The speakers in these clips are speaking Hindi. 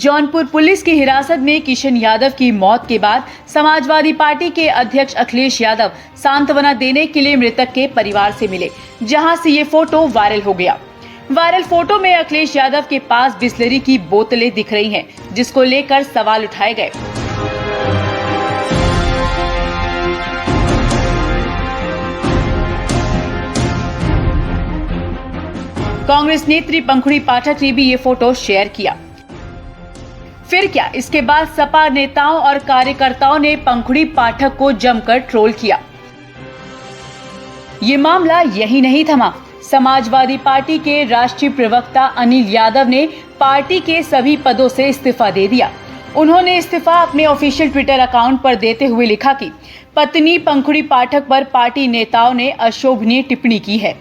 जौनपुर पुलिस की हिरासत में किशन यादव की मौत के बाद समाजवादी पार्टी के अध्यक्ष अखिलेश यादव सांत्वना देने के लिए मृतक के परिवार से मिले, जहां से ये फोटो वायरल हो गया। वायरल फोटो में अखिलेश यादव के पास बिस्लरी की बोतलें दिख रही हैं, जिसको लेकर सवाल उठाए गए। कांग्रेस नेत्री पंखुड़ी पाठक ने भी ये फोटो शेयर किया। फिर क्या, इसके बाद सपा नेताओं और कार्यकर्ताओं ने पंखुड़ी पाठक को जमकर ट्रोल किया। ये मामला यही नहीं थमा। समाजवादी पार्टी के राष्ट्रीय प्रवक्ता अनिल यादव ने पार्टी के सभी पदों से इस्तीफा दे दिया। उन्होंने इस्तीफा अपने ऑफिशियल ट्विटर अकाउंट पर देते हुए लिखा कि पत्नी पंखुड़ी पाठक पर पार्टी नेताओं ने अशोभनीय टिप्पणी की है।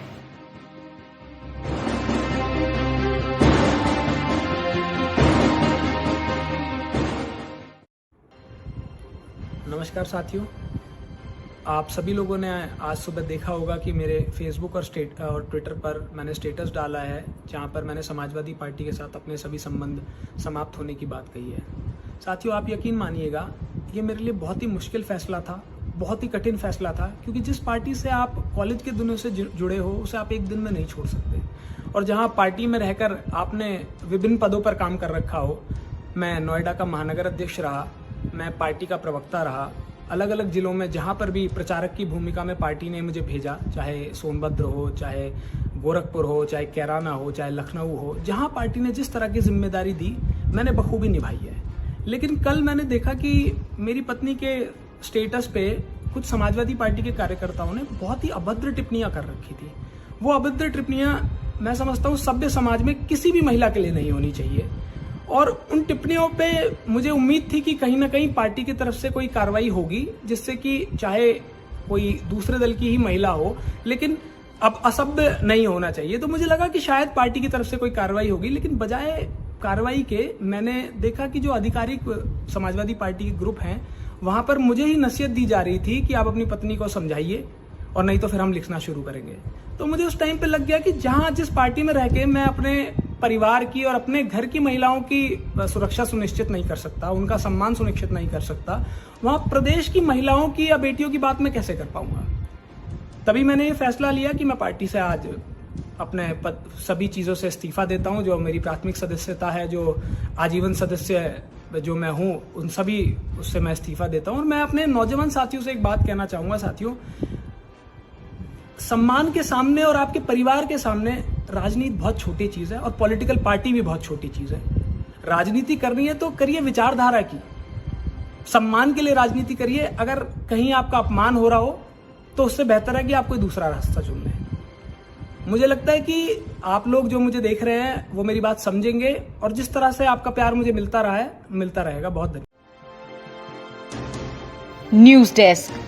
नमस्कार साथियों, आप सभी लोगों ने आज सुबह देखा होगा कि मेरे फेसबुक और ट्विटर पर मैंने स्टेटस डाला है, जहां पर मैंने समाजवादी पार्टी के साथ अपने सभी संबंध समाप्त होने की बात कही है। साथियों, आप यकीन मानिएगा, ये मेरे लिए बहुत ही मुश्किल फैसला था, बहुत ही कठिन फैसला था, क्योंकि जिस पार्टी से आप कॉलेज के दिनों से जुड़े हो उसे आप एक दिन में नहीं छोड़ सकते। और जहाँ पार्टी में रहकर आपने विभिन्न पदों पर काम कर रखा हो, मैं नोएडा का महानगर अध्यक्ष रहा, मैं पार्टी का प्रवक्ता रहा, अलग अलग जिलों में जहां पर भी प्रचारक की भूमिका में पार्टी ने मुझे भेजा, चाहे सोनभद्र हो, चाहे गोरखपुर हो, चाहे कैराना हो, चाहे लखनऊ हो, जहां पार्टी ने जिस तरह की जिम्मेदारी दी मैंने बखूबी निभाई है। लेकिन कल मैंने देखा कि मेरी पत्नी के स्टेटस पे कुछ समाजवादी पार्टी के कार्यकर्ताओं ने बहुत ही अभद्र टिप्पणियां कर रखी थी। वो अभद्र टिप्पणियां मैं समझता हूँ सभ्य समाज में किसी भी महिला के लिए नहीं होनी चाहिए। और उन टिप्पणियों पे मुझे उम्मीद थी कि कहीं ना कहीं पार्टी की तरफ से कोई कार्रवाई होगी, जिससे कि चाहे कोई दूसरे दल की ही महिला हो, लेकिन अब असभ्य नहीं होना चाहिए। तो मुझे लगा कि शायद पार्टी की तरफ से कोई कार्रवाई होगी, लेकिन बजाय कार्रवाई के मैंने देखा कि जो आधिकारिक समाजवादी पार्टी के ग्रुप हैं, वहां पर मुझे ही नसीहत दी जा रही थी कि आप अपनी पत्नी को समझाइए और नहीं तो फिर हम लिखना शुरू करेंगे। तो मुझे उस टाइम पे लग गया कि जहां जिस पार्टी में रह के मैं अपने परिवार की और अपने घर की महिलाओं की सुरक्षा सुनिश्चित नहीं कर सकता, उनका सम्मान सुनिश्चित नहीं कर सकता, वहां प्रदेश की महिलाओं की या बेटियों की बात मैं कैसे कर पाऊंगा। तभी मैंने ये फैसला लिया कि मैं पार्टी से आज अपने सभी चीजों से इस्तीफा देता हूं। जो मेरी प्राथमिक सदस्यता है, जो आजीवन सदस्य जो मैं हूं, उन सभी उससे मैं इस्तीफा देता हूं। और मैं अपने नौजवान साथियों से एक बात कहना चाहूंगा। साथियों, सम्मान के सामने और आपके परिवार के सामने राजनीति बहुत छोटी चीज है और पॉलिटिकल पार्टी भी बहुत छोटी चीज है। राजनीति करनी है तो करिए विचारधारा की, सम्मान के लिए राजनीति करिए। अगर कहीं आपका अपमान हो रहा हो तो उससे बेहतर है कि आप कोई दूसरा रास्ता चुन लें। मुझे लगता है कि आप लोग जो मुझे देख रहे हैं वो मेरी बात समझेंगे, और जिस तरह से आपका प्यार मुझे मिलता रहा है, मिलता रहेगा। बहुत धन्यवाद। News desk.